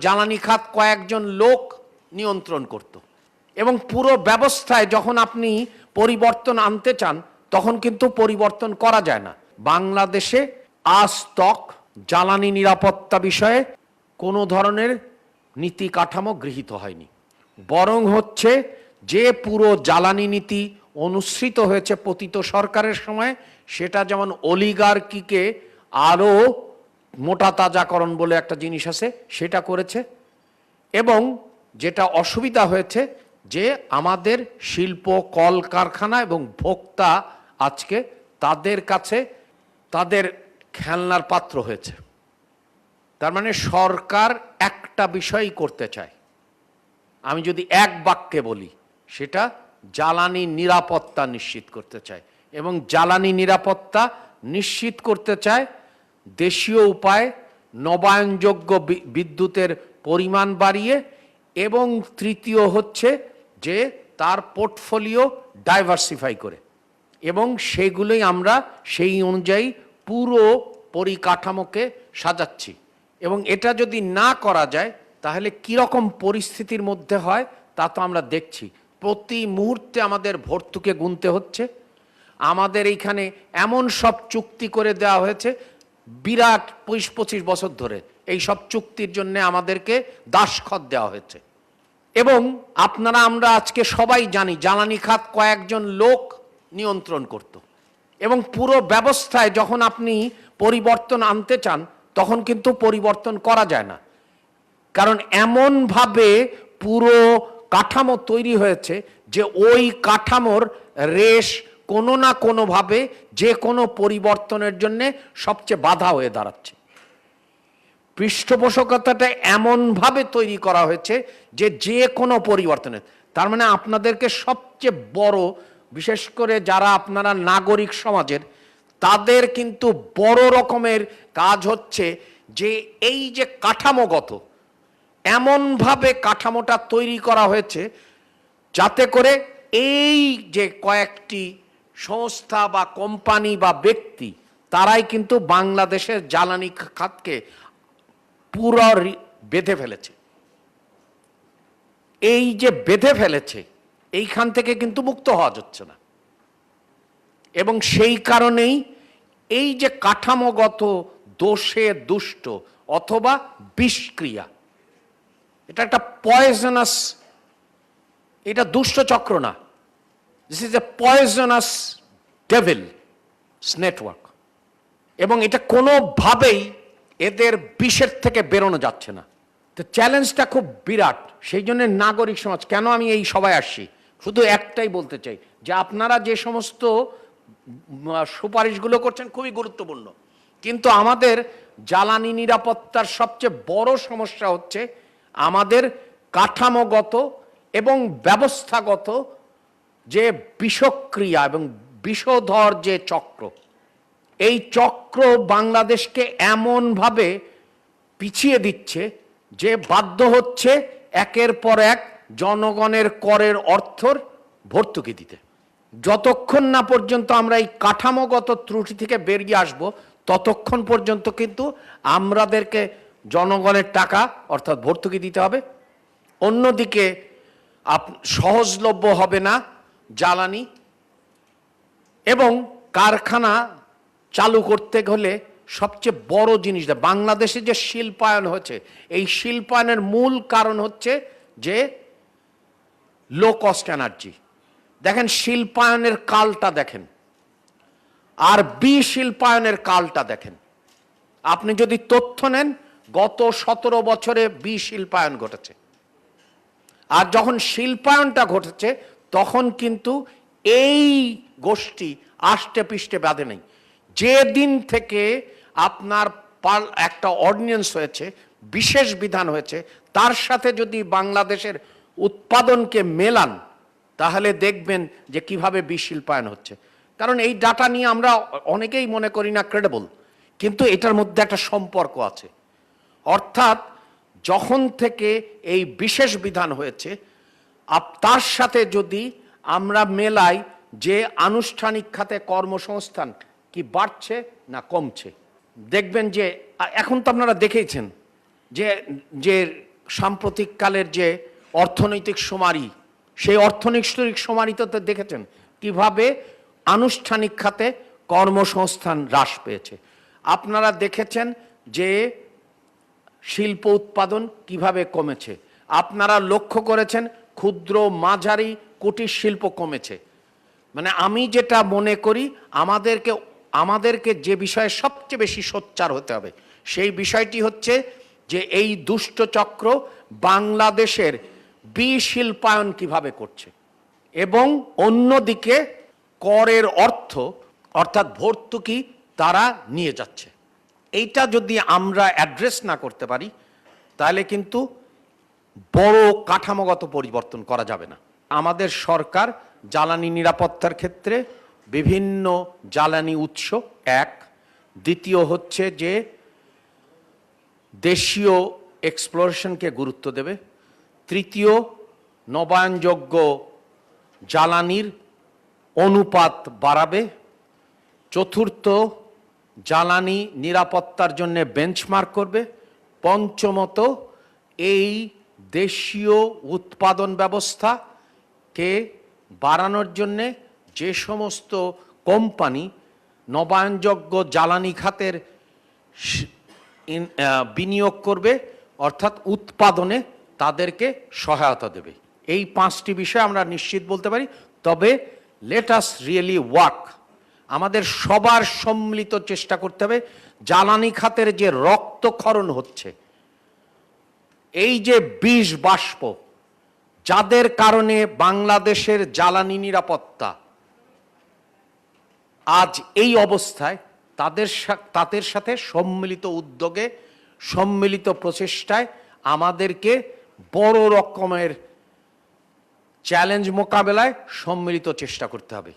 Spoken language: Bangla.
জ্বালানি খাত কয়েকজন লোক নিয়ন্ত্রণ করত এবং পুরো ব্যবস্থায় যখন আপনি পরিবর্তন আনতে চান তখন কিন্তু পরিবর্তন করা যায় না। বাংলাদেশে আজ তক জ্বালানি নিরাপত্তা বিষয়ে কোনো ধরনের নীতি কাঠামো গৃহীত হয়নি, বরং হচ্ছে যে পুরো জ্বালানি নীতি অনুসৃত হয়েছে পতিত সরকারের সময়, সেটা যেমন অলিগার্কিকে আরও মোটা তাজাকরণ বলে একটা জিনিস আছে সেটা করেছে। এবং যেটা অসুবিধা হয়েছে যে আমাদের শিল্প কলকারখানা এবং ভোক্তা আজকে তাদের কাছে তাদের খেলনার পাত্র হয়েছে। তার মানে সরকার একটা বিষয়ই করতে চায়, আমি যদি এক বাক্যে বলি সেটা জ্বালানি নিরাপত্তা নিশ্চিত করতে চায়। এবং জ্বালানি নিরাপত্তা নিশ্চিত করতে চায় দেশীয় উপায়ে নবায়নযোগ্য বিদ্যুতের পরিমাণ বাড়িয়ে, এবং তৃতীয় হচ্ছে যে তার পোর্টফোলিও ডাইভার্সিফাই করে, এবং সেগুলোই আমরা সেই অনুযায়ী পুরো পরিকাঠামোকে সাজাচ্ছি। এবং এটা যদি না করা যায় তাহলে কীরকম পরিস্থিতির মধ্যে হয় তা তো আমরা দেখছি। প্রতি মুহূর্তে আমাদের ভর্তুকি গুনতে হচ্ছে। আমাদের এইখানে এমন সব চুক্তি করে দেওয়া হয়েছে বিরাট ২৫ বছর ধরে, এই সব চুক্তির জন্য আমাদেরকে দাসখত দেওয়া হয়েছে। এবং আপনারা আমরা আজকে সবাই জানি জ্বালানি খাত কয়েকজন লোক নিয়ন্ত্রণ করত এবং পুরো ব্যবস্থায় যখন আপনি পরিবর্তন আনতে চান তখন কিন্তু পরিবর্তন করা যায় না, কারণ এমনভাবে পুরো কাঠামো তৈরি হয়েছে যে ওই কাঠামোর রেশ কোনো না কোনোভাবে যে কোনো পরিবর্তনের জন্য সবচেয়ে বাধা হয়ে দাঁড়াচ্ছে। পৃষ্ঠপোষকতাটা এমনভাবে তৈরি করা হয়েছে যে যে কোনো পরিবর্তনের, তার মানে আপনাদেরকে সবচেয়ে বড়, বিশেষ করে যারা আপনারা নাগরিক সমাজের, তাদের কিন্তু বড় রকমের কাজ হচ্ছে যে এই যে কাঠামোগত এমনভাবে কাঠামোটা তৈরি করা হয়েছে যাতে করে এই যে কয়েকটি সংস্থা বা কোম্পানি বা ব্যক্তি তারাই কিন্তু বাংলাদেশের জ্বালানি খাতকে পুরো বেঁধে ফেলেছে। এই যে বেঁধে ফেলেছে এইখান থেকে কিন্তু মুক্ত হওয়া যাচ্ছে না। এবং সেই কারণেই এই যে কাঠামোগত দোষে দুষ্ট অথবা বিষক্রিয়া, এটা একটা পয়জনাস, এটা দুষ্ট চক্র না, this is a poisonous devil network. এবং এটা কোনোভাবেই এদের বিষের থেকে বেরোনো যাচ্ছে না। তো চ্যালেঞ্জটা খুব বিরাট। সেই জন্য নাগরিক সমাজ, কেন আমি এই সভায় আসছি, শুধু একটাই বলতে চাই যে আপনারা যে সমস্ত সুপারিশগুলো করছেন খুবই গুরুত্বপূর্ণ, কিন্তু আমাদের জ্বালানি নিরাপত্তার সবচেয়ে বড় সমস্যা হচ্ছে আমাদের কাঠামোগত এবং ব্যবস্থাগত যে বিষক্রিয়া এবং বিষধর যে চক্র, এই চক্র বাংলাদেশকে এমনভাবে পিছিয়ে দিচ্ছে যে বাধ্য হচ্ছে একের পর এক জনগণের করের অর্থর ভর্তুকি দিতে। যতক্ষণ না পর্যন্ত আমরা এই কাঠামোগত ত্রুটি থেকে বেরিয়ে আসব ততক্ষণ পর্যন্ত কিন্তু আমাদেরকে জনগণের টাকা অর্থাৎ ভর্তুকি দিতে হবে। অন্যদিকে সহজলভ্য হবে না জ্বালানি, এবং কারখানা চালু করতে হলে সবচেয়ে বড় জিনিস, বাংলাদেশে যে শিল্পায়ন হচ্ছে, এই শিল্পায়নের মূল কারণ হচ্ছে যে লো কস্ট এনার্জি। দেখেন শিল্পায়নের কালটা দেখেন আর বিশিল্পায়নের কালটা দেখেন। আপনি যদি তথ্য নেন গত 17 বছরে বিশিল্পায়ন ঘটেছে, আর যখন শিল্পায়নটা ঘটেছে তখন কিন্তু এই গোষ্ঠী আষ্টে পৃষ্ঠে বাঁধে নেই। যে দিন থেকে আপনার একটা অর্ডিন্যান্স হয়েছে, বিশেষ বিধান হয়েছে, তার সাথে যদি বাংলাদেশের উৎপাদনকে মেলান তাহলে দেখবেন যে কিভাবে বিশিল্পায়ন হচ্ছে। কারণ এই ডাটা নিয়ে আমরা অনেকেই মনে করি না ক্রেডিবল, কিন্তু এটার মধ্যে একটা সম্পর্ক আছে। অর্থাৎ যখন থেকে এই বিশেষ বিধান হয়েছে তার সাথে যদি আমরা মেলাই যে আনুষ্ঠানিক খাতে কর্মসংস্থান কি বাড়ছে না কমছে, দেখবেন যে এখন তো আপনারা দেখেইছেন যে যে সাম্প্রতিককালের যে অর্থনৈতিক শুমারি, সেই অর্থনৈতিক শুমারিতে দেখেছেন কিভাবে আনুষ্ঠানিক খাতে কর্মসংস্থান হ্রাস পেয়েছে। আপনারা দেখেছেন যে শিল্প উৎপাদন কিভাবে কমেছে। আপনারা লক্ষ্য করেছেন ক্ষুদ্র মাঝারি কুটির শিল্প কমেছে। মানে আমি যেটা মনে করি আমাদেরকে যে বিষয়ে সবচেয়ে বেশি সোচ্চার হতে হবে সেই বিষয়টি হচ্ছে যে এই দুষ্ট চক্র বাংলাদেশের বিশিল্পায়ন কিভাবে করছে এবং অন্যদিকে করের অর্থাৎ ভর্তুকি তারা নিয়ে যাচ্ছে। এইটা যদি আমরা অ্যাড্রেস না করতে পারি তাহলে কিন্তু বড় কাঠামোগত পরিবর্তন করা যাবে না। আমাদের সরকার জ্বালানি নিরাপত্তার ক্ষেত্রে বিভিন্ন জ্বালানি উৎস এক, দ্বিতীয় হচ্ছে যে দেশীয় এক্সপ্লোরেশনকে গুরুত্ব দেবে, তৃতীয় নবায়নযোগ্য জ্বালানির অনুপাত বাড়াবে, চতুর্থ জ্বালানি নিরাপত্তার জন্য বেঞ্চমার্ক করবে, পঞ্চমত এই দেশীয় উৎপাদন ব্যবস্থাকে বাড়ানোর জন্যে যে সমস্ত কোম্পানি নবায়নযোগ্য জ্বালানি খাতের বিনিয়োগ করবে অর্থাৎ উৎপাদনে তাদেরকে সহায়তা দেবে। এই পাঁচটি বিষয় আমরা নিশ্চিত বলতে পারি। তবে লেট আস রিয়েলি ওয়ার্ক, আমাদের সবার সম্মিলিত চেষ্টা করতে হবে জ্বালানি খাতের যে রক্তক্ষরণ হচ্ছে, এই যে বিষ বাষ্প যাদের কারণে বাংলাদেশের জ্বালানি নিরাপত্তা আজ এই অবস্থায়, তাদের সাথে সম্মিলিত উদ্যোগে সম্মিলিত প্রচেষ্টায় আমাদেরকে বড় রকমের চ্যালেঞ্জ মোকাবেলায় সম্মিলিত চেষ্টা করতে হবে।